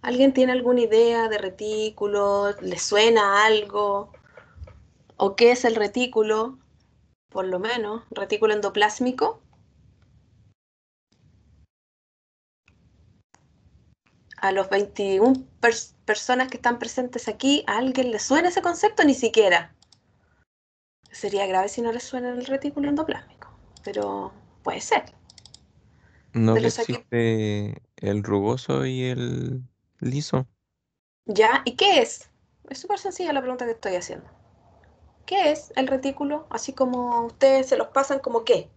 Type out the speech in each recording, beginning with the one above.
¿Alguien tiene alguna idea de retículo? ¿Le suena algo? ¿O qué es el retículo? Por lo menos, retículo endoplásmico. A los 21 personas que están presentes aquí, ¿a alguien le suena ese concepto? Ni siquiera. Sería grave si no le suena el retículo endoplásmico, pero puede ser. ¿No De que los aquí. existe el rugoso y el liso? ¿Ya? ¿Y qué es? Es súper sencilla la pregunta que estoy haciendo. ¿Qué es el retículo? Así como ustedes se los pasan como qué.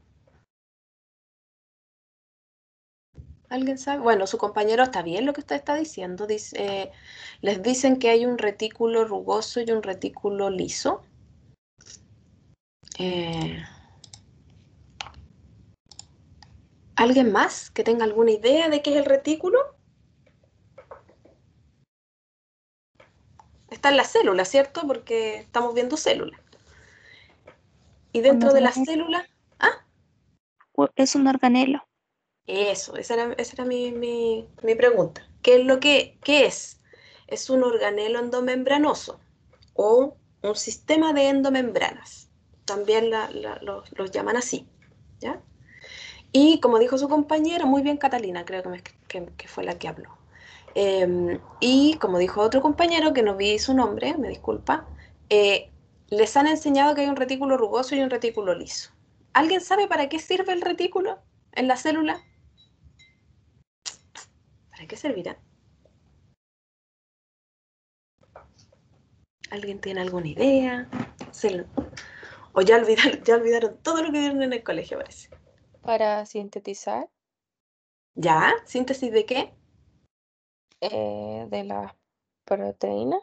¿Alguien sabe? Bueno, su compañero está bien lo que usted está diciendo. Les dicen que hay un retículo rugoso y un retículo liso. Eh, ¿Alguien más que tenga alguna idea de qué es el retículo? Está en la célula, ¿cierto? Porque estamos viendo células. Y Un dentro de las organelo. células, ah, Es un organelo. eso, esa era mi pregunta. ¿Qué es qué es? Es un organelo endomembranoso o un sistema de endomembranas. También los llaman así, ¿ya? Y como dijo su compañera, muy bien Catalina, creo que fue la que habló. Y como dijo otro compañero, que no vi su nombre, me disculpa, eh, les han enseñado que hay un retículo rugoso y un retículo liso. ¿Alguien sabe para qué sirve el retículo en la célula? ¿Para qué servirá? ¿Alguien tiene alguna idea? O ya olvidaron todo lo que vieron en el colegio, parece. Para sintetizar ¿Ya? ¿Síntesis de qué? de las proteínas,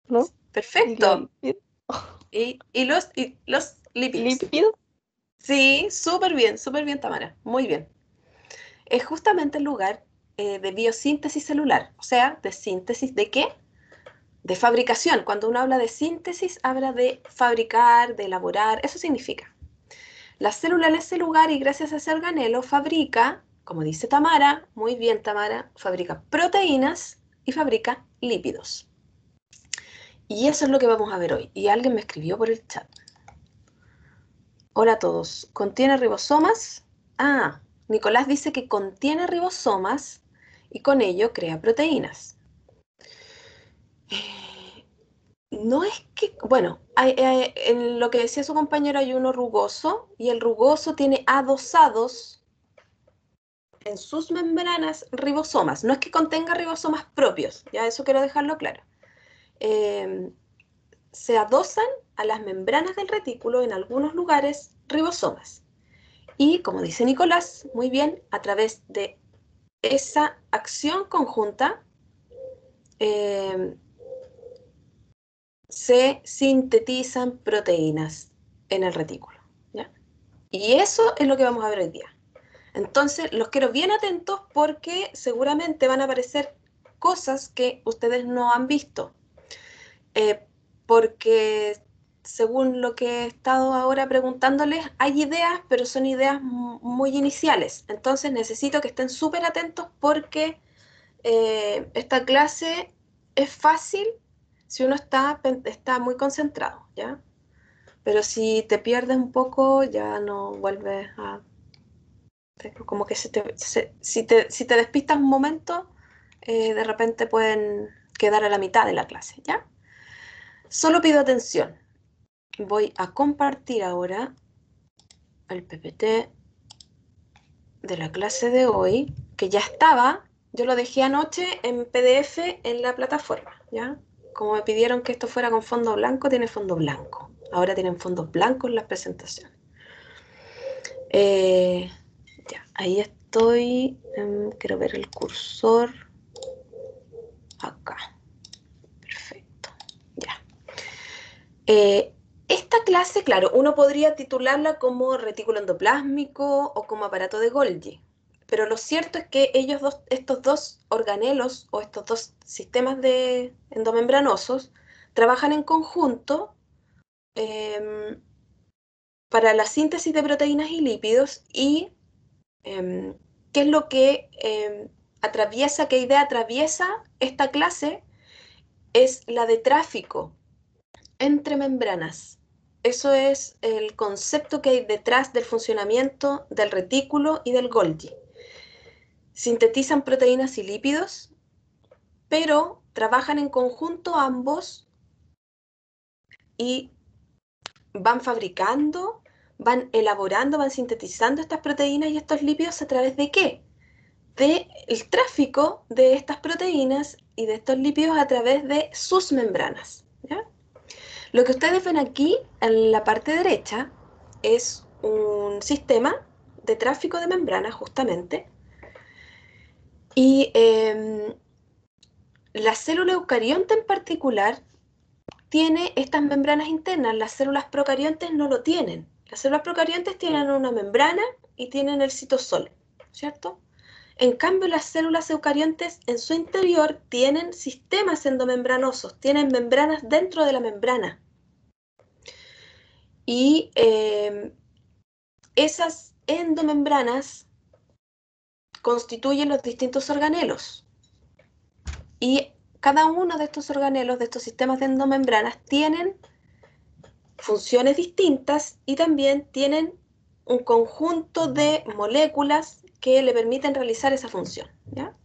¿no? Y los Perfecto. Y los lípidos. lípidos. Sí, súper bien, Tamara. Muy bien. Es justamente el lugar de biosíntesis celular. O sea, ¿de síntesis de qué? De fabricación. Cuando uno habla de síntesis, habla de fabricar, de elaborar. Eso significa. La célula en ese lugar y gracias a ese organelo fabrica, como dice Tamara, muy bien Tamara, fabrica proteínas y fabrica lípidos. Y eso es lo que vamos a ver hoy. Y alguien me escribió por el chat. Hola a todos. ¿Contiene ribosomas? Ah, Nicolás dice que contiene ribosomas y con ello crea proteínas. No es que, bueno, en lo que decía su compañero hay uno rugoso y el rugoso tiene adosados en sus membranas ribosomas. No es que contenga ribosomas propios, ya eso quiero dejarlo claro. Eh, Se adosan a las membranas del retículo en algunos lugares ribosomas. Y como dice Nicolás, muy bien, a través de esa acción conjunta eh, se sintetizan proteínas en el retículo, ¿ya? Y eso es lo que vamos a ver hoy día. Entonces, los quiero bien atentos porque seguramente van a aparecer cosas que ustedes no han visto. Eh, Porque según lo que he estado ahora preguntándoles, hay ideas, pero son ideas muy iniciales. Entonces necesito que estén súper atentos porque esta clase es fácil si uno está muy concentrado, ¿ya? Pero si te pierdes un poco, ya no vuelves a... Como que si te despistas un momento, de repente pueden quedar a la mitad de la clase, ¿ya? Solo pido atención. Voy a compartir ahora el PPT de la clase de hoy, que ya estaba, yo lo dejé anoche en PDF en la plataforma, ¿ya? Como me pidieron que esto fuera con fondo blanco, tiene fondo blanco. Ahora tienen fondos blancos las presentaciones. Eh, ya, ahí estoy. Quiero ver el cursor. Acá. Perfecto. Ya. Esta clase, claro, uno podría titularla como retículo endoplásmico o como aparato de Golgi, pero lo cierto es que estos dos organelos o estos dos sistemas de endomembranosos trabajan en conjunto eh, para la síntesis de proteínas y lípidos y qué es lo que atraviesa, qué idea atraviesa esta clase, es la de tráfico entre membranas. Eso es el concepto que hay detrás del funcionamiento del retículo y del Golgi. Sintetizan proteínas y lípidos, pero trabajan en conjunto ambos y van fabricando, van elaborando, van sintetizando estas proteínas y estos lípidos a través de ¿qué? Del tráfico de estas proteínas y de estos lípidos a través de sus membranas, ¿ya? Lo que ustedes ven aquí en la parte derecha es un sistema de tráfico de membranas justamente, y la célula eucarionte en particular tiene estas membranas internas. Las células procariontes no lo tienen. Las células procariontes tienen una membrana y tienen el citosol, ¿cierto? En cambio, las células eucariontes en su interior tienen sistemas endomembranosos, tienen membranas dentro de la membrana. Y esas endomembranas constituyen los distintos organelos. Y cada uno de estos organelos, de estos sistemas de endomembranas, tienen funciones distintas y también tienen un conjunto de moléculas que le permiten realizar esa función, ¿ya?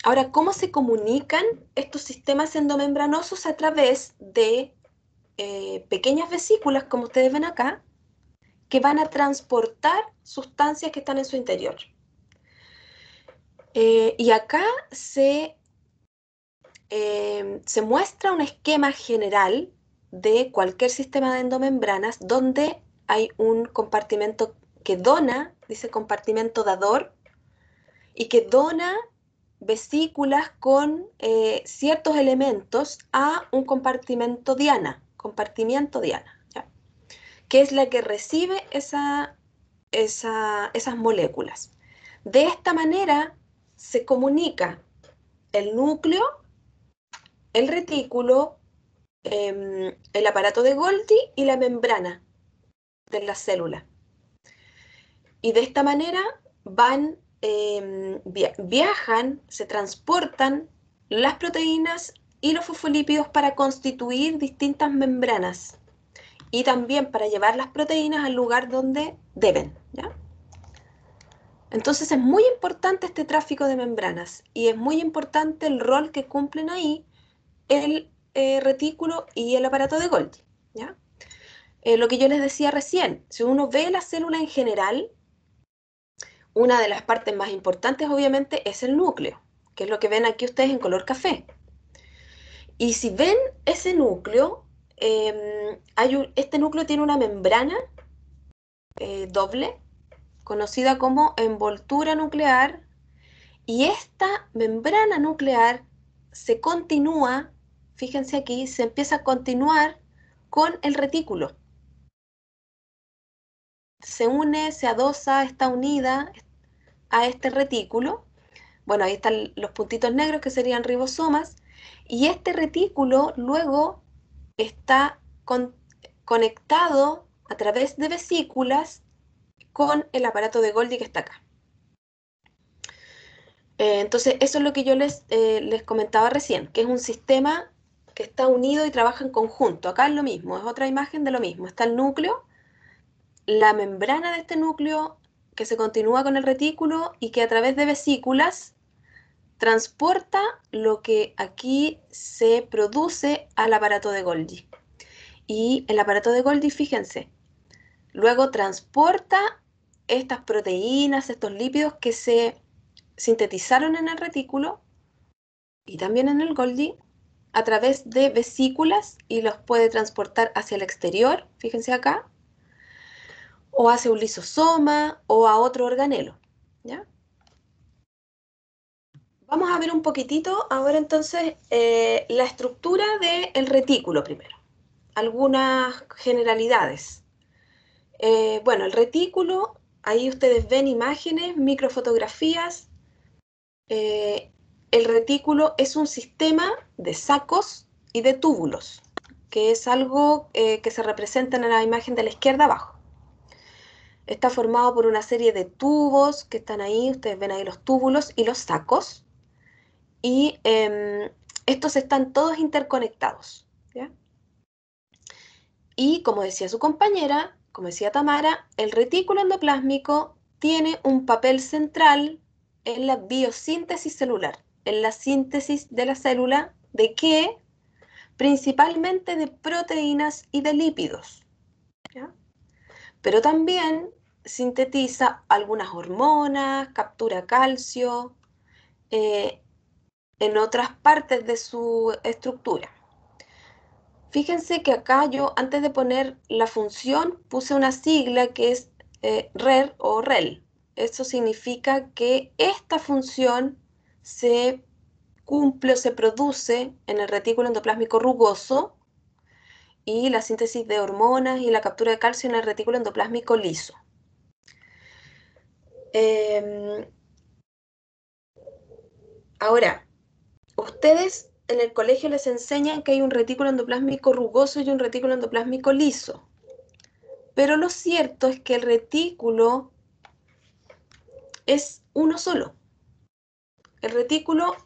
Ahora, ¿cómo se comunican estos sistemas endomembranosos? A través de pequeñas vesículas, como ustedes ven acá, que van a transportar sustancias que están en su interior. Y acá se muestra un esquema general de cualquier sistema de endomembranas donde hay un compartimento que dona, dice compartimento dador, y que dona vesículas con ciertos elementos a un compartimento diana, ¿ya? Que es la que recibe esas moléculas. De esta manera se comunica el núcleo, el retículo, el aparato de Golgi y la membrana de la célula. Y de esta manera van, viajan, se transportan las proteínas y los fosfolípidos para constituir distintas membranas y también para llevar las proteínas al lugar donde deben, ¿ya? Entonces es muy importante este tráfico de membranas y es muy importante el rol que cumplen ahí el retículo y el aparato de Golgi, ¿ya? Lo que yo les decía recién, si uno ve la célula en general, una de las partes más importantes obviamente es el núcleo, que es lo que ven aquí ustedes en color café. Y si ven ese núcleo, este núcleo tiene una membrana doble, conocida como envoltura nuclear, y esta membrana nuclear se continúa, fíjense aquí, se empieza a continuar con el retículo. Se une, se adosa, está unida a este retículo. Bueno, ahí están los puntitos negros que serían ribosomas, y este retículo luego está conectado a través de vesículas con el aparato de Golgi que está acá. Entonces, eso es lo que yo les comentaba recién, que es un sistema que está unido y trabaja en conjunto. Acá es lo mismo, es otra imagen de lo mismo. Está el núcleo, la membrana de este núcleo que se continúa con el retículo y que a través de vesículas transporta lo que aquí se produce al aparato de Golgi. Y el aparato de Golgi, fíjense, luego transporta estas proteínas, estos lípidos que se sintetizaron en el retículo y también en el Golgi a través de vesículas y los puede transportar hacia el exterior, fíjense acá, o hacia un lisosoma o a otro organelo, ¿ya? Vamos a ver un poquitito ahora entonces la estructura del retículo primero. Algunas generalidades. Bueno, el retículo, ahí ustedes ven imágenes, microfotografías. El retículo es un sistema de sacos y de túbulos, que es algo que se representa en la imagen de la izquierda abajo. Está formado por una serie de tubos que están ahí, ustedes ven ahí los túbulos y los sacos, y estos están todos interconectados, ¿ya? Y como decía su compañera, como decía Tamara, el retículo endoplásmico tiene un papel central en la biosíntesis celular, en la síntesis de la célula. ¿De qué? Principalmente de proteínas y de lípidos, ¿ya? Pero también sintetiza algunas hormonas, captura calcio, en otras partes de su estructura. Fíjense que acá yo, antes de poner la función, puse una sigla que es RER o REL. Eso significa que esta función se cumple o se produce en el retículo endoplásmico rugoso, y la síntesis de hormonas y la captura de calcio en el retículo endoplásmico liso. Ahora, ustedes en el colegio les enseñan que hay un retículo endoplásmico rugoso y un retículo endoplásmico liso. Pero lo cierto es que el retículo es uno solo. El retículo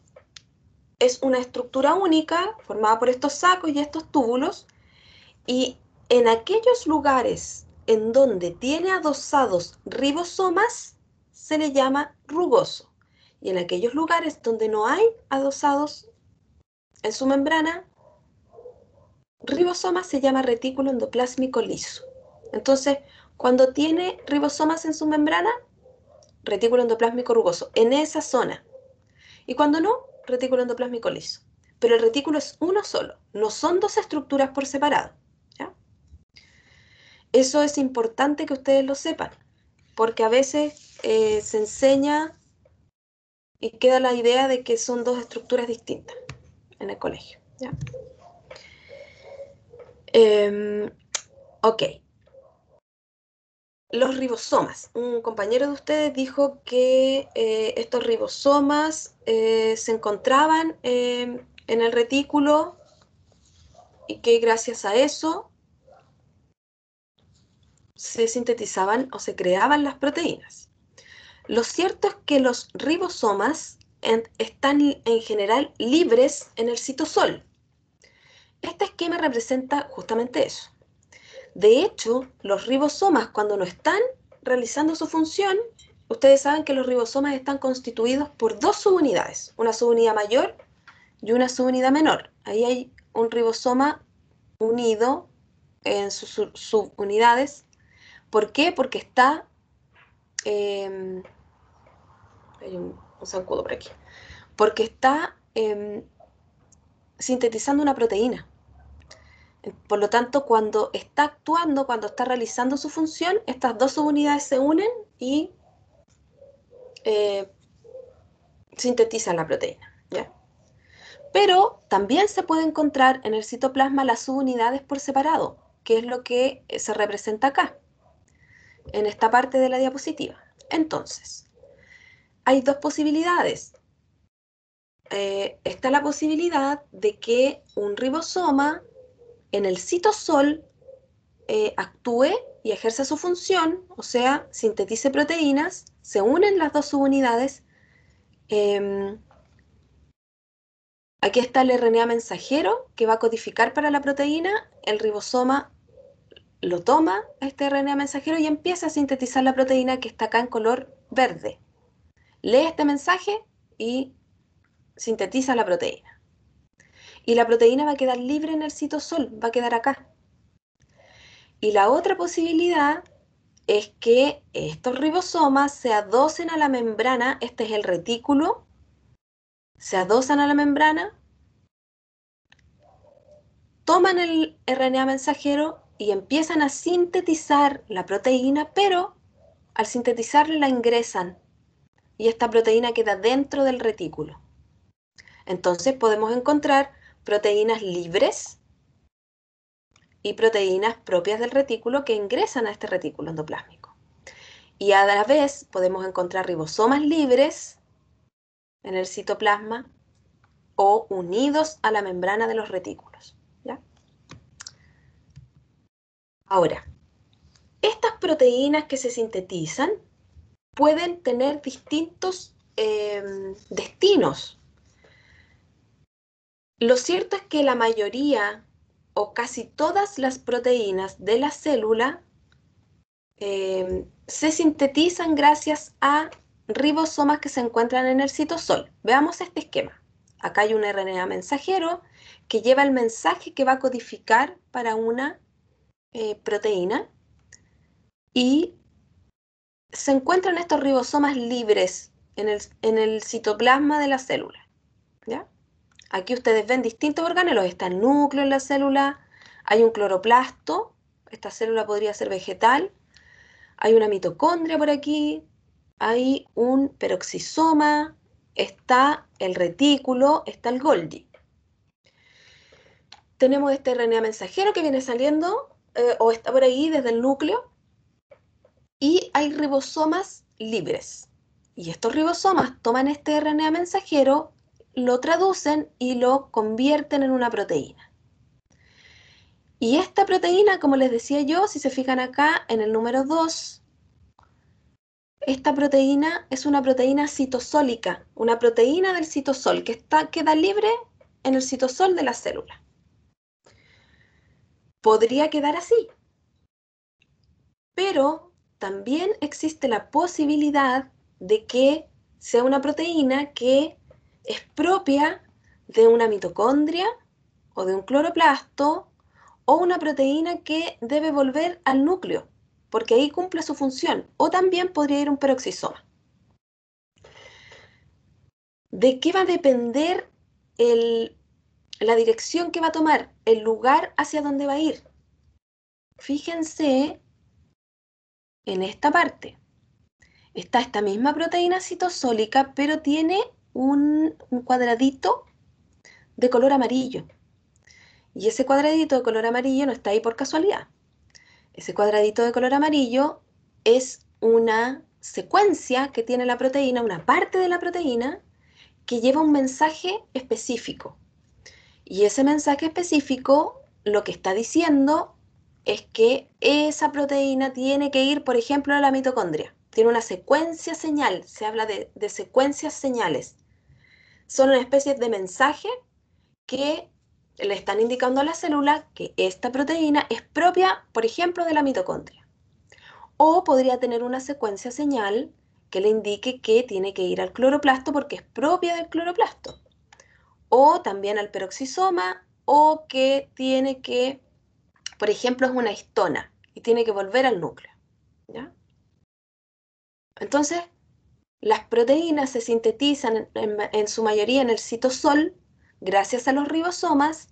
es una estructura única formada por estos sacos y estos túbulos, y en aquellos lugares en donde tiene adosados ribosomas se le llama rugoso, y en aquellos lugares donde no hay adosados en su membrana ribosomas se llama retículo endoplásmico liso. Entonces, cuando tiene ribosomas en su membrana, retículo endoplásmico rugoso, en esa zona. Y cuando no, retículo endoplásmico liso. Pero el retículo es uno solo, no son dos estructuras por separado, ¿ya? Eso es importante que ustedes lo sepan, porque a veces se enseña y queda la idea de que son dos estructuras distintas en el colegio, ¿ya? Ok. Los ribosomas. Un compañero de ustedes dijo que estos ribosomas se encontraban en el retículo y que gracias a eso se sintetizaban o se creaban las proteínas. Lo cierto es que los ribosomas están en general libres en el citosol. Este esquema representa justamente eso. De hecho, los ribosomas, cuando no están realizando su función, ustedes saben que los ribosomas están constituidos por dos subunidades, una subunidad mayor y una subunidad menor. Ahí hay un ribosoma unido en sus subunidades. ¿Por qué? Porque está... hay un zancudo por aquí. Porque está sintetizando una proteína. Por lo tanto, cuando está actuando, cuando está realizando su función, estas dos subunidades se unen y sintetizan la proteína, ¿ya? Pero también se puede encontrar en el citoplasma las subunidades por separado, que es lo que se representa acá, en esta parte de la diapositiva. Entonces, hay dos posibilidades. Está la posibilidad de que un ribosoma en el citosol actúe y ejerza su función, o sea, sintetice proteínas, se unen las dos subunidades. Aquí está el RNA mensajero que va a codificar para la proteína. El ribosoma lo toma, este RNA mensajero, y empieza a sintetizar la proteína que está acá en color verde. Lee este mensaje y sintetiza la proteína. Y la proteína va a quedar libre en el citosol, va a quedar acá. Y la otra posibilidad es que estos ribosomas se adosen a la membrana, este es el retículo, se adosan a la membrana, toman el RNA mensajero y empiezan a sintetizar la proteína, pero al sintetizarla la ingresan y esta proteína queda dentro del retículo. Entonces podemos encontrar proteínas libres y proteínas propias del retículo que ingresan a este retículo endoplásmico. Y a la vez podemos encontrar ribosomas libres en el citoplasma o unidos a la membrana de los retículos, ¿ya? Ahora, estas proteínas que se sintetizan pueden tener distintos destinos. Lo cierto es que la mayoría o casi todas las proteínas de la célula se sintetizan gracias a ribosomas que se encuentran en el citosol. Veamos este esquema. Acá hay un RNA mensajero que lleva el mensaje que va a codificar para una proteína y se encuentran estos ribosomas libres en el citoplasma de la célula, ¿ya? Aquí ustedes ven distintos organelos. Está el núcleo en la célula, hay un cloroplasto, esta célula podría ser vegetal, hay una mitocondria por aquí, hay un peroxisoma, está el retículo, está el Golgi. Tenemos este RNA mensajero que viene saliendo o está por ahí desde el núcleo y hay ribosomas libres. Y estos ribosomas toman este RNA mensajero, lo traducen y lo convierten en una proteína. Y esta proteína, como les decía yo, si se fijan acá en el número 2, esta proteína es una proteína citosólica, una proteína del citosol que queda libre en el citosol de la célula. Podría quedar así, pero también existe la posibilidad de que sea una proteína que es propia de una mitocondria o de un cloroplasto o una proteína que debe volver al núcleo, porque ahí cumple su función, o también podría ir un peroxisoma. ¿De qué va a depender la dirección que va a tomar, el lugar hacia donde va a ir? Fíjense en esta parte. Está esta misma proteína citosólica, pero tiene un cuadradito de color amarillo. Y ese cuadradito de color amarillo no está ahí por casualidad. Ese cuadradito de color amarillo es una secuencia que tiene la proteína, una parte de la proteína que lleva un mensaje específico. Y ese mensaje específico lo que está diciendo es que esa proteína tiene que ir, por ejemplo, a la mitocondria. Tiene una secuencia señal, se habla de secuencias señales. Son una especie de mensaje que le están indicando a la célula que esta proteína es propia, por ejemplo, de la mitocondria. O podría tener una secuencia señal que le indique que tiene que ir al cloroplasto porque es propia del cloroplasto. O también al peroxisoma, o que tiene que, por ejemplo, es una histona y tiene que volver al núcleo, ¿ya? Entonces, las proteínas se sintetizan en su mayoría en el citosol gracias a los ribosomas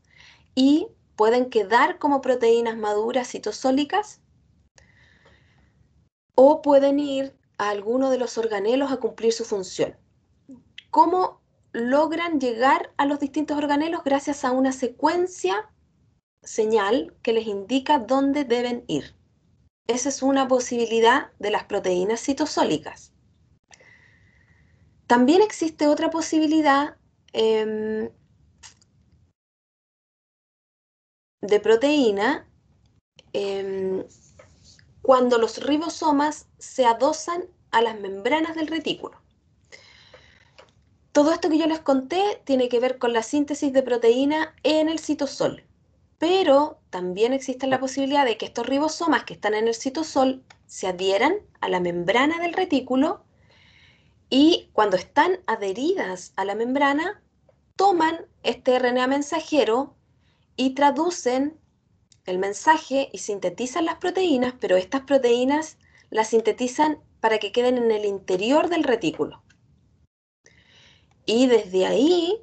y pueden quedar como proteínas maduras citosólicas o pueden ir a alguno de los organelos a cumplir su función. ¿Cómo logran llegar a los distintos organelos? Gracias a una secuencia señal que les indica dónde deben ir. Esa es una posibilidad de las proteínas citosólicas. También existe otra posibilidad de proteína cuando los ribosomas se adosan a las membranas del retículo. Todo esto que yo les conté tiene que ver con la síntesis de proteína en el citosol, pero también existe la posibilidad de que estos ribosomas que están en el citosol se adhieran a la membrana del retículo y cuando están adheridas a la membrana toman este RNA mensajero y traducen el mensaje y sintetizan las proteínas, pero estas proteínas las sintetizan para que queden en el interior del retículo. Y desde ahí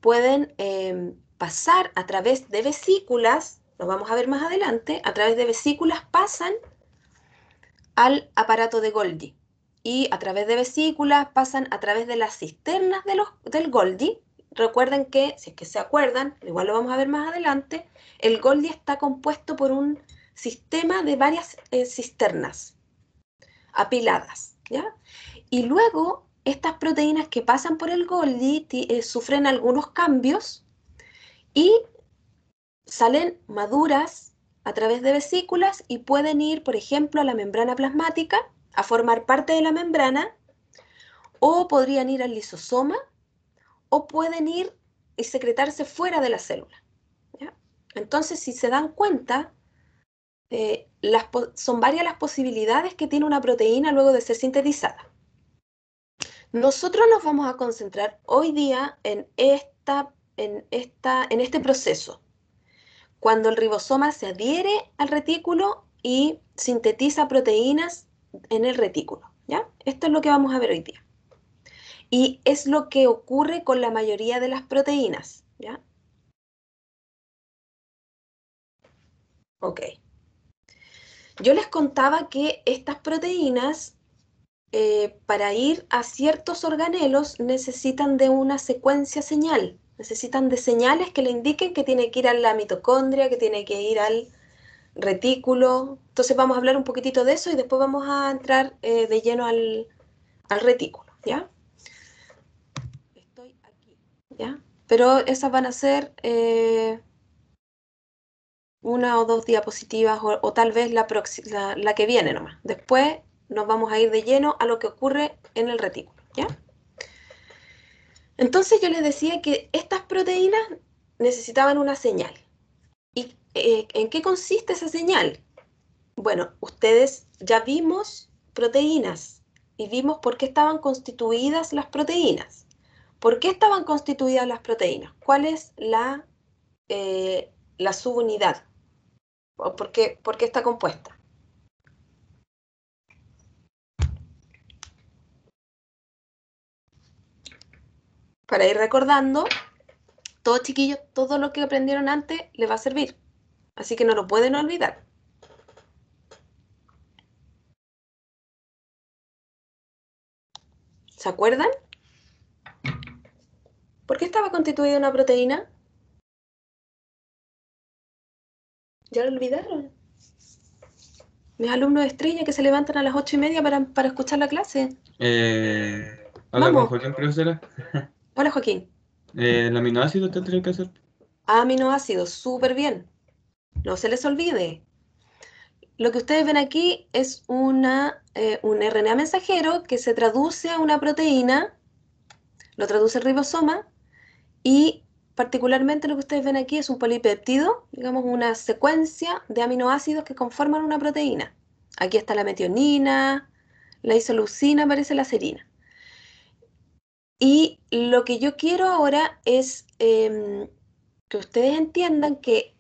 pueden pasar a través de vesículas, lo vamos a ver más adelante, a través de vesículas pasan al aparato de Golgi. Y a través de vesículas pasan a través de las cisternas del Golgi. Recuerden que, si es que se acuerdan, igual lo vamos a ver más adelante, el Golgi está compuesto por un sistema de varias cisternas apiladas, ¿ya? Y luego, estas proteínas que pasan por el Golgi sufren algunos cambios y salen maduras a través de vesículas y pueden ir, por ejemplo, a la membrana plasmática, a formar parte de la membrana, o podrían ir al lisosoma, o pueden ir y secretarse fuera de la célula, ¿ya? Entonces, si se dan cuenta, son varias las posibilidades que tiene una proteína luego de ser sintetizada. Nosotros nos vamos a concentrar hoy día en este proceso, cuando el ribosoma se adhiere al retículo y sintetiza proteínas en el retículo, ¿ya? Esto es lo que vamos a ver hoy día. Y es lo que ocurre con la mayoría de las proteínas, ¿ya? Ok. Yo les contaba que estas proteínas, para ir a ciertos organelos, necesitan de una secuencia señal. Necesitan de señales que le indiquen que tiene que ir a la mitocondria, que tiene que ir al retículo. Entonces vamos a hablar un poquitito de eso y después vamos a entrar de lleno al retículo, ¿ya? Estoy aquí, ¿ya? Pero esas van a ser una o dos diapositivas o tal vez la que viene nomás. Después nos vamos a ir de lleno a lo que ocurre en el retículo, ¿ya? Entonces yo les decía que estas proteínas necesitaban una señal. ¿Y en qué consiste esa señal? Bueno, ustedes ya vimos proteínas y vimos por qué estaban constituidas las proteínas. ¿Por qué estaban constituidas las proteínas? ¿Cuál es la subunidad? ¿O por qué está compuesta? Para ir recordando, todos chiquillos, todo lo que aprendieron antes les va a servir. Así que no lo pueden olvidar. ¿Se acuerdan? ¿Por qué estaba constituida una proteína? ¿Ya lo olvidaron? Mis alumnos de estrella que se levantan a las 8:30 para escuchar la clase. Hola, con Vamos. Joaquín, profesora. Hola, Joaquín. ¿El aminoácido tendría que hacer? Aminoácidos, súper bien. No se les olvide. Lo que ustedes ven aquí es un RNA mensajero que se traduce a una proteína, lo traduce el ribosoma, y particularmente lo que ustedes ven aquí es un polipéptido, digamos una secuencia de aminoácidos que conforman una proteína. Aquí está la metionina, la isoleucina, aparece la serina. Y lo que yo quiero ahora es que ustedes entiendan que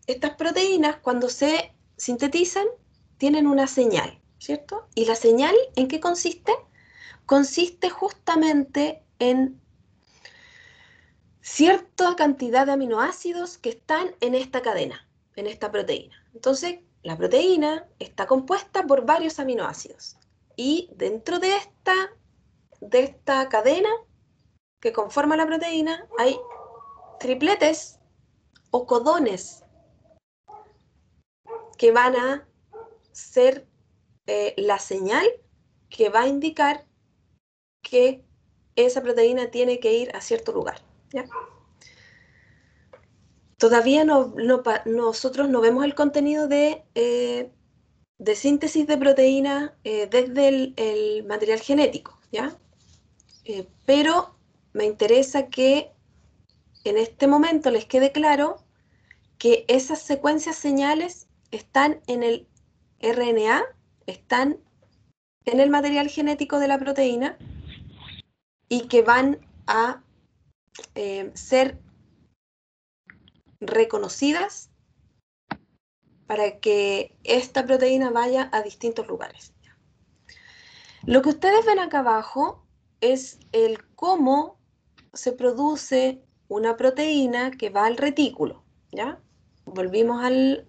estas proteínas, cuando se sintetizan, tienen una señal, ¿cierto? ¿Y la señal en qué consiste? Consiste justamente en cierta cantidad de aminoácidos que están en esta cadena, en esta proteína. Entonces, la proteína está compuesta por varios aminoácidos. Y dentro de esta cadena que conforma la proteína hay tripletes o codones que van a ser la señal que va a indicar que esa proteína tiene que ir a cierto lugar, ¿ya? Todavía nosotros no vemos el contenido de síntesis de proteína desde el material genético, ¿ya? Pero me interesa que en este momento les quede claro que esas secuencias señales están en el RNA, están en el material genético de la proteína y que van a ser reconocidas para que esta proteína vaya a distintos lugares. Lo que ustedes ven acá abajo es el cómo se produce una proteína que va al retículo, ¿ya? Volvimos al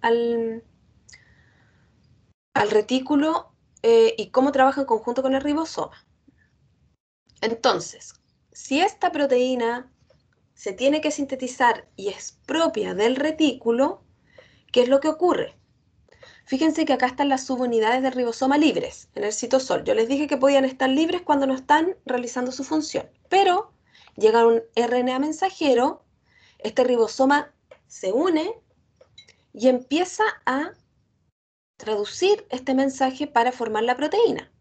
retículo y cómo trabaja en conjunto con el ribosoma. Entonces, si esta proteína se tiene que sintetizar y es propia del retículo, ¿qué es lo que ocurre? Fíjense que acá están las subunidades del ribosoma libres en el citosol. Yo les dije que podían estar libres cuando no están realizando su función, pero llega un RNA mensajero, este ribosoma se une y empieza a traducir este mensaje para formar la proteína.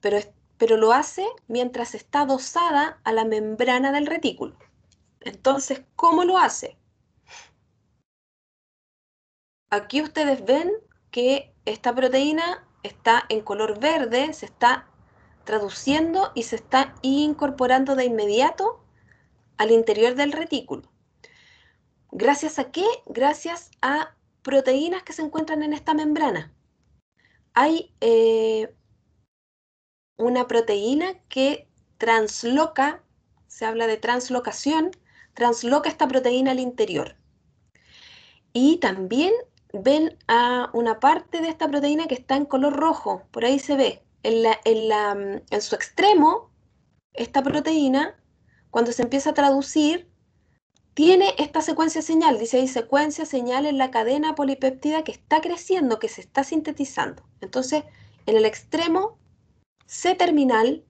Pero lo hace mientras está adosada a la membrana del retículo. Entonces, ¿cómo lo hace? Aquí ustedes ven que esta proteína está en color verde, se está traduciendo y se está incorporando de inmediato al interior del retículo. ¿Gracias a qué? Gracias a proteínas que se encuentran en esta membrana. Hay una proteína que transloca, se habla de translocación, transloca esta proteína al interior. Y también ven a una parte de esta proteína que está en color rojo, por ahí se ve. En su extremo, esta proteína, cuando se empieza a traducir, tiene esta secuencia señal, dice ahí secuencia señal en la cadena polipéptida que está creciendo, que se está sintetizando. Entonces, en el extremo C-terminal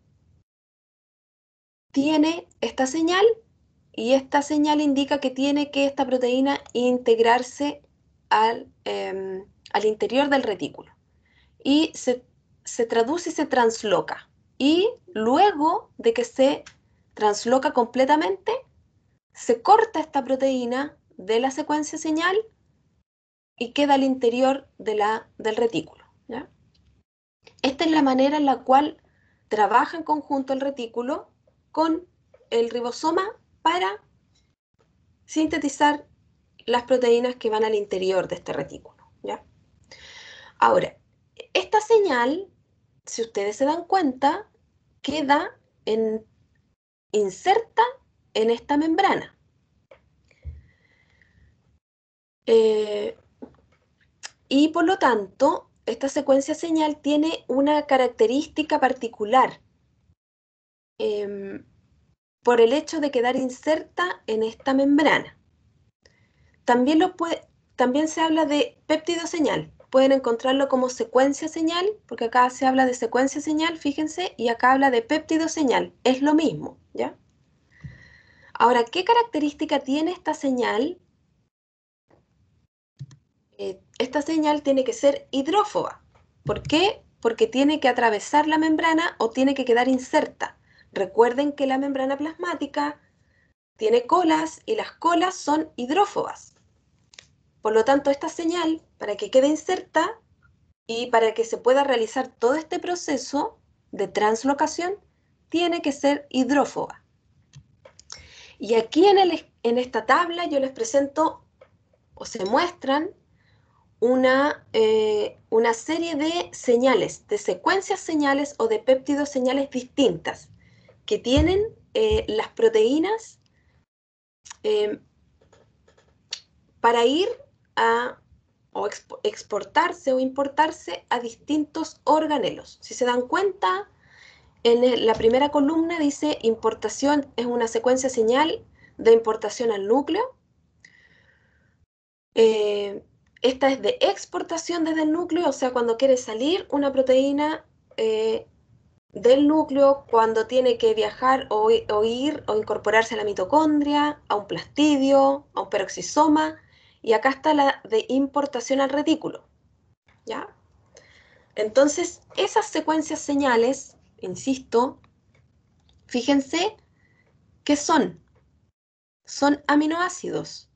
tiene esta señal y esta señal indica que tiene que esta proteína integrarse al interior del retículo. Y se traduce y se transloca. Y luego de que se transloca completamente, se corta esta proteína de la secuencia señal y queda al interior del retículo, ¿ya? Esta es la manera en la cual trabaja en conjunto el retículo con el ribosoma para sintetizar las proteínas que van al interior de este retículo, ¿ya? Ahora, esta señal, si ustedes se dan cuenta, queda inserta en esta membrana. Y por lo tanto, esta secuencia señal tiene una característica particular por el hecho de quedar inserta en esta membrana. También se habla de péptido señal. Pueden encontrarlo como secuencia señal, porque acá se habla de secuencia señal, fíjense, y acá habla de péptido señal. Es lo mismo, ¿ya? Ahora, ¿qué característica tiene esta señal? Esta señal tiene que ser hidrófoba. ¿Por qué? Porque tiene que atravesar la membrana o tiene que quedar inserta. Recuerden que la membrana plasmática tiene colas y las colas son hidrófobas. Por lo tanto, esta señal, para que quede inserta y para que se pueda realizar todo este proceso de translocación, tiene que ser hidrófoba. Y aquí en esta tabla yo les presento o se muestran una serie de señales, de secuencias señales o de péptidos señales distintas que tienen las proteínas para ir a exportarse o importarse a distintos organelos. Si se dan cuenta, en la primera columna dice importación es una secuencia señal de importación al núcleo. Esta es de exportación desde el núcleo, o sea, cuando quiere salir una proteína del núcleo, cuando tiene que viajar o ir o incorporarse a la mitocondria, a un plastidio, a un peroxisoma, y acá está la de importación al retículo, ¿ya? Entonces, esas secuencias señales, insisto, fíjense qué son. Son aminoácidos.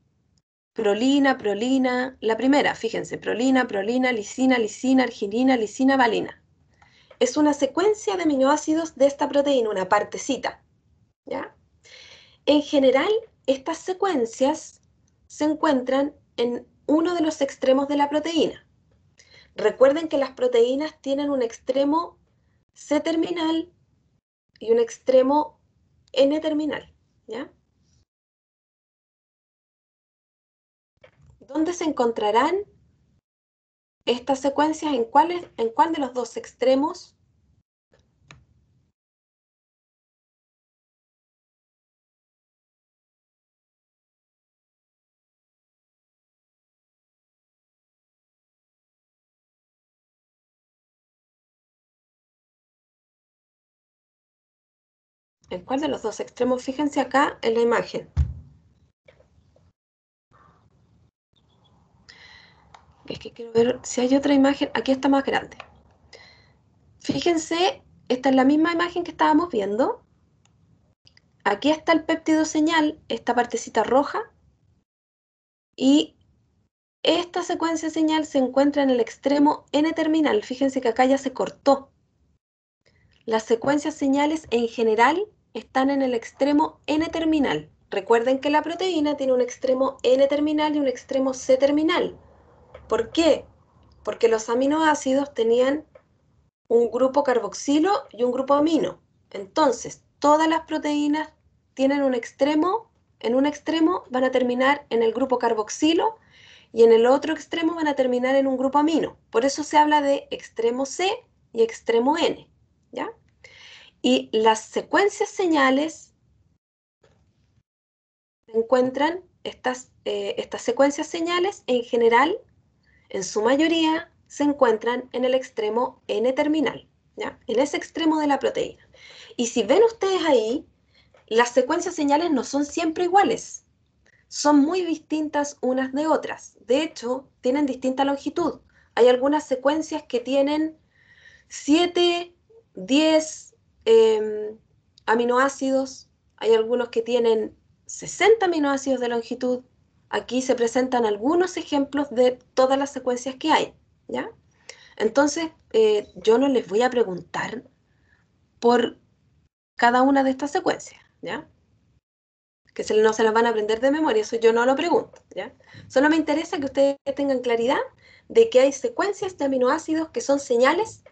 Prolina, prolina, la primera, fíjense, prolina, prolina, lisina, lisina, arginina, lisina, valina. Es una secuencia de aminoácidos de esta proteína, una partecita, ¿ya? En general, estas secuencias se encuentran en uno de los extremos de la proteína. Recuerden que las proteínas tienen un extremo C-terminal y un extremo N-terminal, ¿ya? ¿Dónde se encontrarán estas secuencias? ¿En cuál de los dos extremos? ¿En cuál de los dos extremos? Fíjense acá en la imagen. Es que quiero ver si hay otra imagen. Aquí está más grande. Fíjense, esta es la misma imagen que estábamos viendo. Aquí está el péptido señal, esta partecita roja. Y esta secuencia señal se encuentra en el extremo N-terminal. Fíjense que acá ya se cortó. Las secuencias señales en general están en el extremo N-terminal. Recuerden que la proteína tiene un extremo N-terminal y un extremo C-terminal. ¿Por qué? Porque los aminoácidos tenían un grupo carboxilo y un grupo amino. Entonces, todas las proteínas tienen un extremo, en un extremo van a terminar en el grupo carboxilo y en el otro extremo van a terminar en un grupo amino. Por eso se habla de extremo C y extremo N, ¿ya? Y las secuencias señales se encuentran, estas secuencias señales en general, en su mayoría, se encuentran en el extremo N-terminal, ¿ya? En ese extremo de la proteína. Y si ven ustedes ahí, las secuencias señales no son siempre iguales. Son muy distintas unas de otras. De hecho, tienen distinta longitud. Hay algunas secuencias que tienen 7, 10 aminoácidos. Hay algunos que tienen 60 aminoácidos de longitud. Aquí se presentan algunos ejemplos de todas las secuencias que hay, ¿ya? Entonces, yo no les voy a preguntar por cada una de estas secuencias, ¿ya? Que no se las van a aprender de memoria, eso yo no lo pregunto, ¿ya? Solo me interesa que ustedes tengan claridad de que hay secuencias de aminoácidos que son señales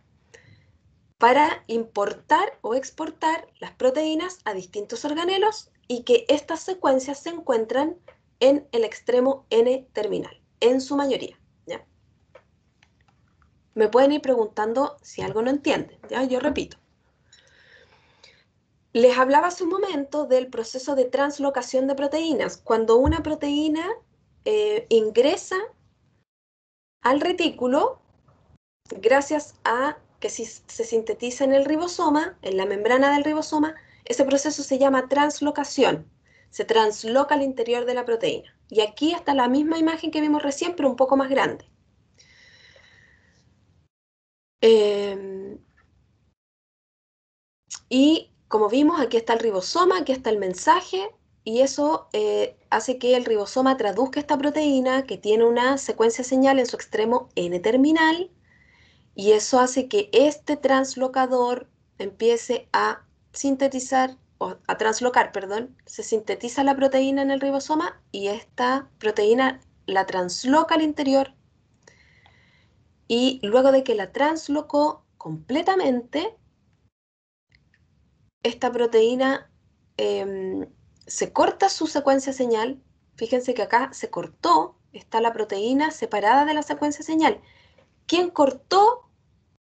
para importar o exportar las proteínas a distintos organelos y que estas secuencias se encuentran en el extremo N-terminal, en su mayoría, ¿ya? Me pueden ir preguntando si algo no entienden, ¿ya? Yo repito. Les hablaba hace un momento del proceso de translocación de proteínas. Cuando una proteína ingresa al retículo, gracias a que se sintetiza en el ribosoma, en la membrana del ribosoma, ese proceso se llama translocación. Se transloca al interior de la proteína. Y aquí está la misma imagen que vimos recién, pero un poco más grande. Y como vimos, aquí está el ribosoma, aquí está el mensaje, y eso hace que el ribosoma traduzca esta proteína que tiene una secuencia señal en su extremo N-terminal, y eso hace que este translocador empiece a sintetizar, o a translocar, perdón, se sintetiza la proteína en el ribosoma y esta proteína la transloca al interior, y luego de que la translocó completamente, esta proteína se corta su secuencia señal. Fíjense que acá se cortó, está la proteína separada de la secuencia señal. ¿Quién cortó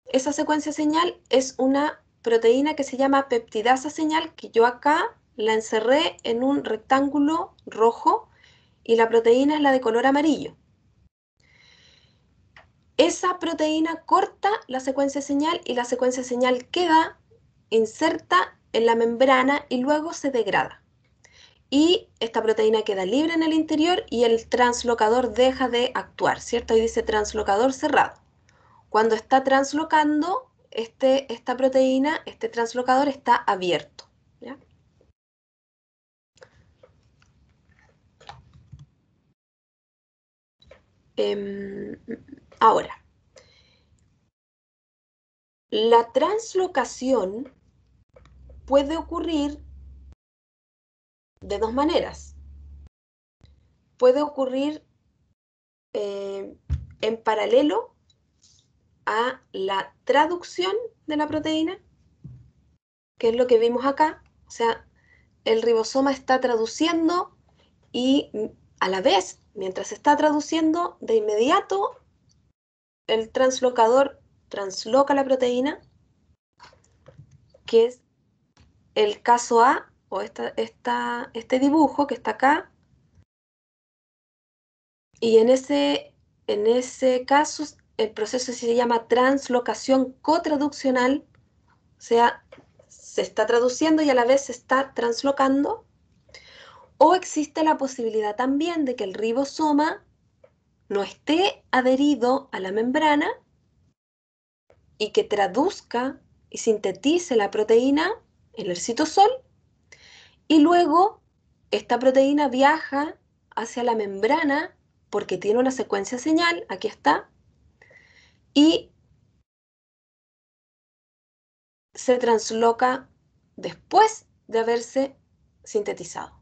esa secuencia señal? Es una proteína que se llama peptidasa señal, que yo acá la encerré en un rectángulo rojo y la proteína es la de color amarillo. Esa proteína corta la secuencia señal y la secuencia señal queda inserta en la membrana y luego se degrada. Y esta proteína queda libre en el interior y el translocador deja de actuar, ¿cierto? Ahí dice translocador cerrado. Cuando está translocando, esta proteína, este translocador está abierto, ¿ya? Ahora, la translocación puede ocurrir de dos maneras. Puede ocurrir en paralelo a la traducción de la proteína, que es lo que vimos acá. O sea, el ribosoma está traduciendo y a la vez, mientras está traduciendo, de inmediato el translocador transloca la proteína, que es el caso A, o este dibujo que está acá, y en ese caso el proceso se llama translocación cotraduccional, o sea, se está traduciendo y a la vez se está translocando. O existe la posibilidad también de que el ribosoma no esté adherido a la membrana y que traduzca y sintetice la proteína en el citosol, y luego esta proteína viaja hacia la membrana porque tiene una secuencia señal, aquí está, y se transloca después de haberse sintetizado.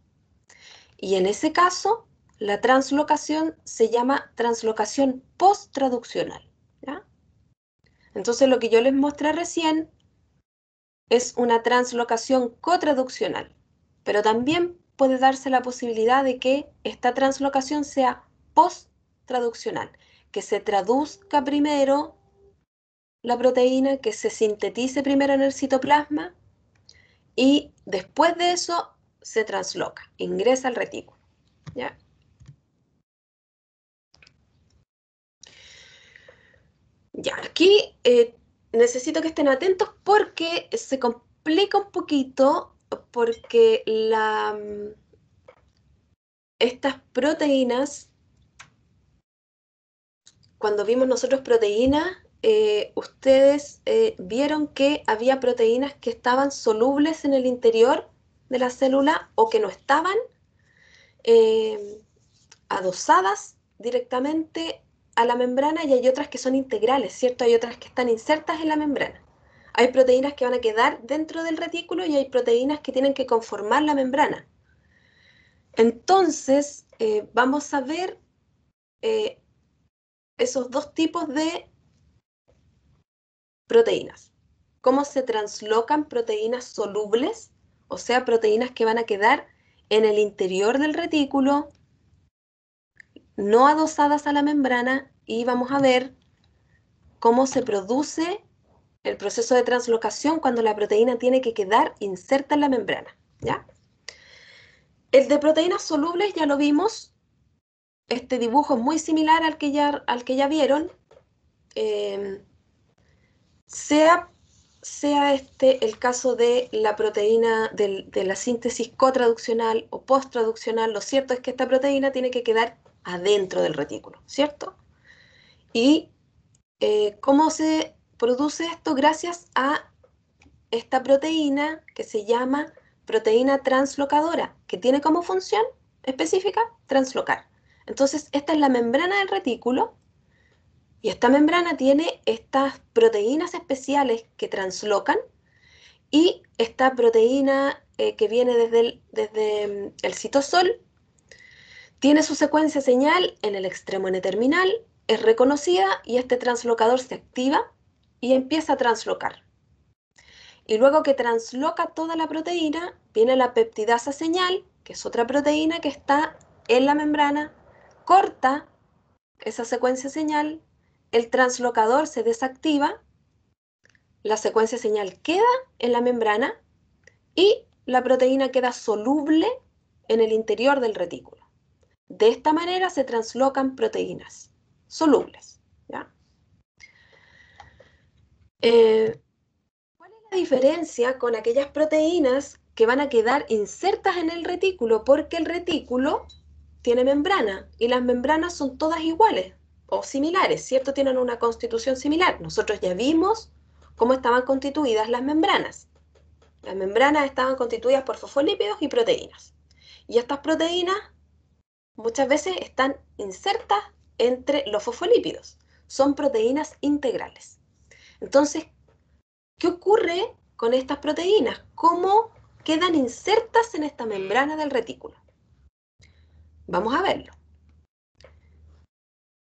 Y en ese caso, la translocación se llama translocación post-traduccional, ¿ya? Entonces, lo que yo les mostré recién es una translocación cotraduccional, pero también puede darse la posibilidad de que esta translocación sea post-traduccional, que se traduzca primero la proteína, que se sintetice primero en el citoplasma y después de eso se transloca, ingresa al retículo, ¿ya? Ya, aquí necesito que estén atentos porque se complica un poquito porque estas proteínas, cuando vimos nosotros proteínas, ustedes vieron que había proteínas que estaban solubles en el interior de la célula o que no estaban adosadas directamente a la membrana, y hay otras que son integrales, ¿cierto? Hay otras que están insertas en la membrana. Hay proteínas que van a quedar dentro del retículo y hay proteínas que tienen que conformar la membrana. Entonces, vamos a ver esos dos tipos de proteínas. Cómo se translocan proteínas solubles, o sea, proteínas que van a quedar en el interior del retículo, no adosadas a la membrana, y vamos a ver cómo se produce el proceso de translocación cuando la proteína tiene que quedar inserta en la membrana, ¿ya? El de proteínas solubles ya lo vimos. Este dibujo es muy similar al que ya vieron. Sea este el caso de la proteína de la síntesis cotraduccional o posttraduccional, lo cierto es que esta proteína tiene que quedar adentro del retículo, ¿cierto? Y ¿cómo se produce esto? Gracias a esta proteína que se llama proteína translocadora, que tiene como función específica translocar. Entonces, esta es la membrana del retículo y esta membrana tiene estas proteínas especiales que translocan, y esta proteína que viene desde el citosol tiene su secuencia señal en el extremo N-terminal, es reconocida y este translocador se activa y empieza a translocar. Y luego que transloca toda la proteína, viene la peptidasa señal, que es otra proteína que está en la membrana, corta esa secuencia señal, el translocador se desactiva, la secuencia señal queda en la membrana y la proteína queda soluble en el interior del retículo. De esta manera se translocan proteínas solubles, ¿ya? ¿Cuál es la diferencia con aquellas proteínas que van a quedar insertas en el retículo? Porque el retículo tiene membrana y las membranas son todas iguales o similares, ¿cierto? Tienen una constitución similar. Nosotros ya vimos cómo estaban constituidas las membranas. Las membranas estaban constituidas por fosfolípidos y proteínas. Y estas proteínas muchas veces están insertas entre los fosfolípidos. Son proteínas integrales. Entonces, ¿qué ocurre con estas proteínas? ¿Cómo quedan insertas en esta membrana del retículo? Vamos a verlo.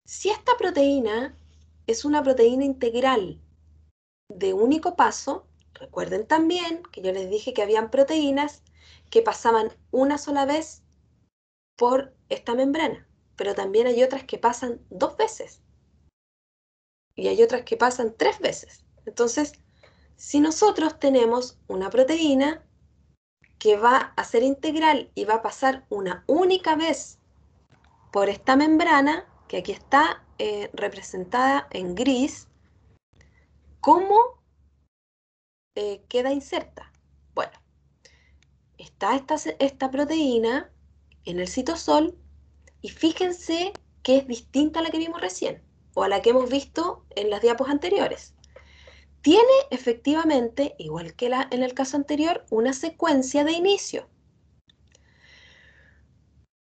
Si esta proteína es una proteína integral de único paso, recuerden también que yo les dije que habían proteínas que pasaban una sola vez por esta membrana, pero también hay otras que pasan 2 veces y hay otras que pasan 3 veces. Entonces, si nosotros tenemos una proteína que va a ser integral y va a pasar una única vez por esta membrana, que aquí está representada en gris, ¿cómo queda inserta? Bueno, está esta proteína en el citosol y fíjense que es distinta a la que vimos recién o a la que hemos visto en las diapos anteriores. Tiene efectivamente, igual que en el caso anterior, una secuencia de inicio.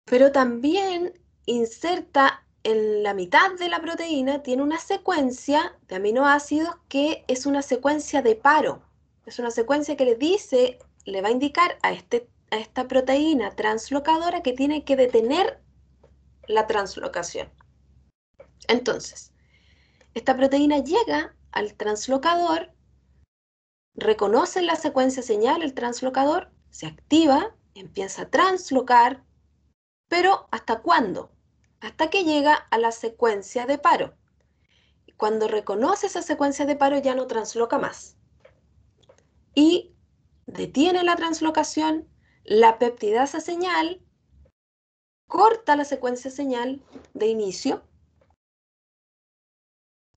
Pero también inserta en la mitad de la proteína, tiene una secuencia de aminoácidos que es una secuencia de paro. Es una secuencia que le va a indicar a esta proteína translocadora que tiene que detener la translocación. Entonces, esta proteína llega al translocador, reconoce la secuencia señal, el translocador, se activa, empieza a translocar, pero ¿hasta cuándo? Hasta que llega a la secuencia de paro. Cuando reconoce esa secuencia de paro ya no transloca más. Y detiene la translocación, la peptidasa señal corta la secuencia señal de inicio,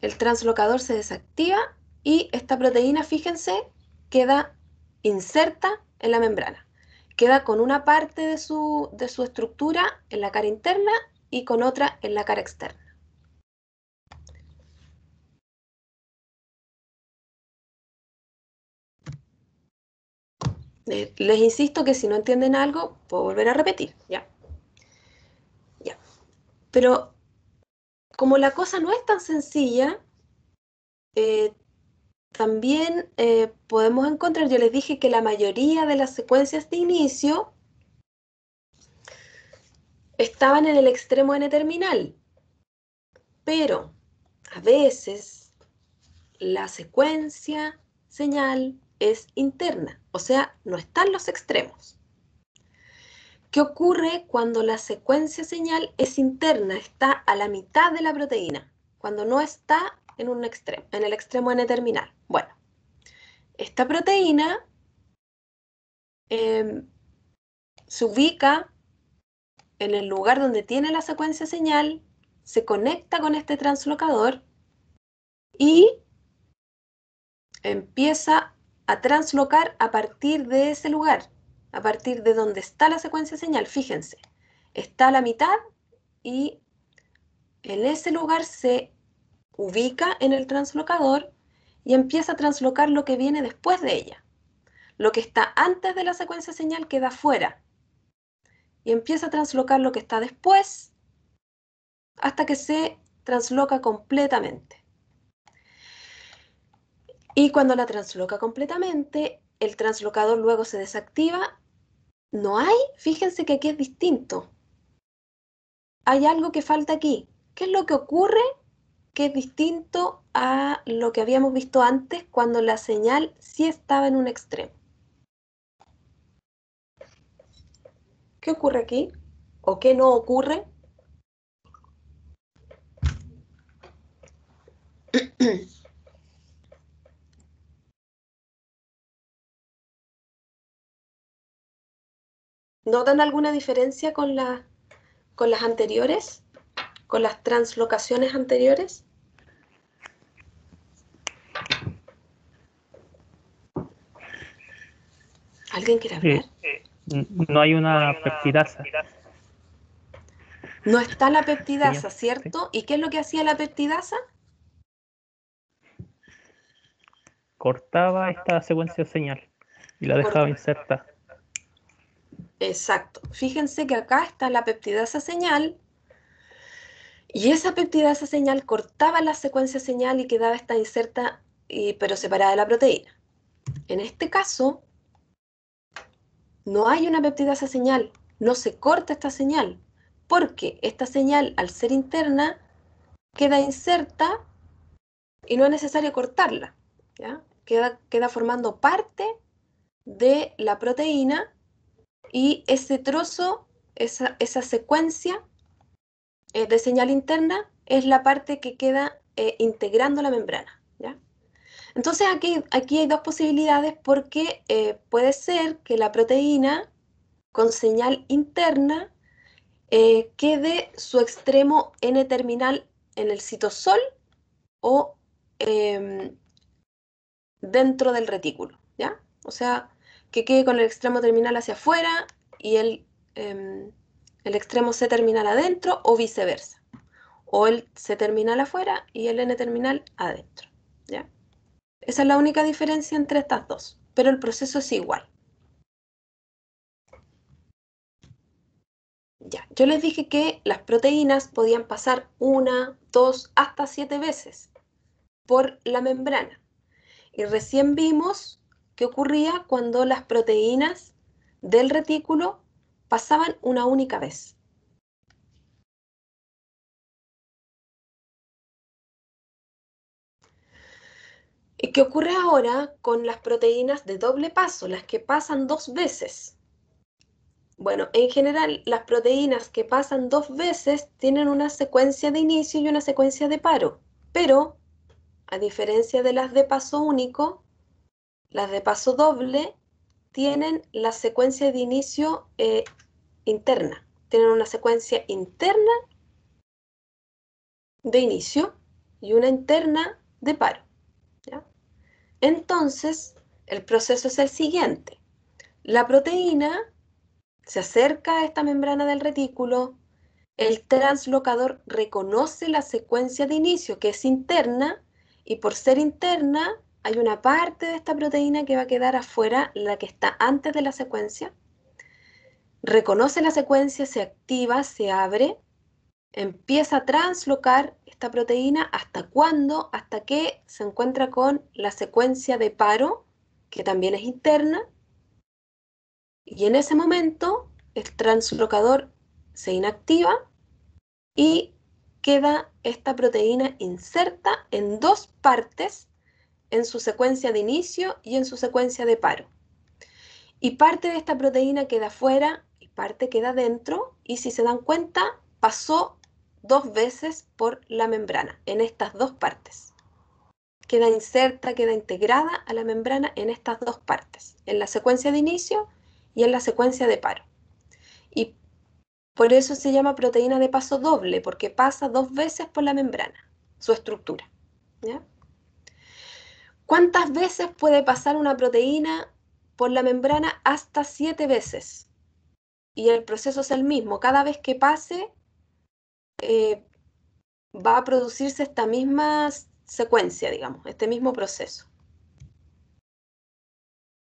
el translocador se desactiva y esta proteína, fíjense, queda inserta en la membrana. Queda con una parte de su estructura en la cara interna y con otra en la cara externa. Les insisto que si no entienden algo, puedo volver a repetir, ¿ya? Ya. Pero como la cosa no es tan sencilla, también podemos encontrar, yo les dije que la mayoría de las secuencias de inicio estaban en el extremo N-terminal, pero a veces la secuencia señal es interna, o sea, no están los extremos. ¿Qué ocurre cuando la secuencia señal es interna? Está a la mitad de la proteína, cuando no está en un extremo, en el extremo N-terminal. Bueno, esta proteína se ubica en el lugar donde tiene la secuencia señal, se conecta con este translocador y empieza a translocar a partir de ese lugar, a partir de donde está la secuencia señal. Fíjense, está a la mitad y en ese lugar se ubica en el translocador y empieza a translocar lo que viene después de ella. Lo que está antes de la secuencia señal queda fuera y empieza a translocar lo que está después hasta que se transloca completamente. Y cuando la transloca completamente, el translocador luego se desactiva. No hay, fíjense que aquí es distinto. Hay algo que falta aquí. ¿Qué es lo que ocurre que es distinto a lo que habíamos visto antes cuando la señal sí estaba en un extremo? ¿Qué ocurre aquí? ¿O qué no ocurre? ¿Notan alguna diferencia con las anteriores? ¿Con las translocaciones anteriores? ¿Alguien quiere hablar? No hay una peptidasa. No está la peptidasa, Sí. ¿cierto? ¿Y qué es lo que hacía la peptidasa? Cortaba esta secuencia de señal y la dejaba inserta. Exacto. Fíjense que acá está la peptidasa señal y esa peptidasa señal cortaba la secuencia señal y quedaba esta inserta, pero separada de la proteína. En este caso, no hay una peptidasa señal, no se corta esta señal, porque esta señal, al ser interna, queda inserta y no es necesario cortarla, ¿ya? Queda formando parte de la proteína y ese trozo, esa secuencia de señal interna es la parte que queda integrando la membrana, ¿ya? Entonces aquí hay dos posibilidades porque puede ser que la proteína con señal interna quede su extremo N-terminal en el citosol o dentro del retículo, ¿ya? O sea, que quede con el extremo terminal hacia afuera y el extremo C terminal adentro o viceversa. o el C terminal afuera y el N terminal adentro, ¿ya? Esa es la única diferencia entre estas dos, pero el proceso es igual. Ya, yo les dije que las proteínas podían pasar 1, 2, hasta 7 veces por la membrana. Y recién vimos qué ocurría cuando las proteínas del retículo pasaban una única vez. ¿Y qué ocurre ahora con las proteínas de doble paso, las que pasan 2 veces? Bueno, en general, las proteínas que pasan 2 veces tienen una secuencia de inicio y una secuencia de paro, pero a diferencia de las de paso único, las de paso doble tienen la secuencia de inicio interna, tienen una secuencia interna de inicio y una interna de paro, ¿ya? Entonces, el proceso es el siguiente. La proteína se acerca a esta membrana del retículo, el translocador reconoce la secuencia de inicio que es interna y por ser interna hay una parte de esta proteína que va a quedar afuera, la que está antes de la secuencia. Reconoce la secuencia, se activa, se abre, empieza a translocar esta proteína ¿hasta cuándo? Hasta que se encuentra con la secuencia de paro, que también es interna, y en ese momento el translocador se inactiva y queda esta proteína inserta en 2 partes, en su secuencia de inicio y en su secuencia de paro. Y parte de esta proteína queda fuera y parte queda dentro, y si se dan cuenta, pasó 2 veces por la membrana, en estas 2 partes. Queda inserta, queda integrada a la membrana en estas 2 partes, en la secuencia de inicio y en la secuencia de paro. Y por eso se llama proteína de paso doble, porque pasa 2 veces por la membrana, su estructura, ¿ya? ¿Cuántas veces puede pasar una proteína por la membrana? Hasta 7 veces. Y el proceso es el mismo. Cada vez que pase, va a producirse esta misma secuencia, digamos, este mismo proceso.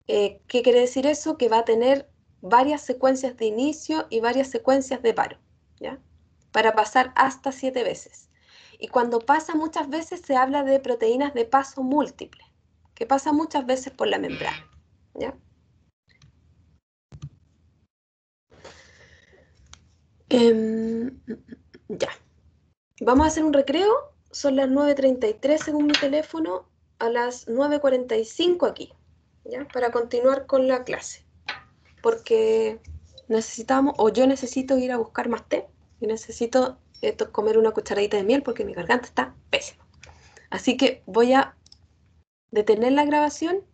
¿Qué quiere decir eso? Que va a tener varias secuencias de inicio y varias secuencias de paro, ¿ya? Para pasar hasta 7 veces. Y cuando pasa muchas veces se habla de proteínas de paso múltiple, que pasa muchas veces por la membrana, ¿ya? Ya. Vamos a hacer un recreo. Son las 9:33 según mi teléfono, a las 9:45 aquí, ¿ya? Para continuar con la clase. Porque necesitamos, o yo necesito ir a buscar más té y necesito comer una cucharadita de miel porque mi garganta está pésima. Así que voy a detener la grabación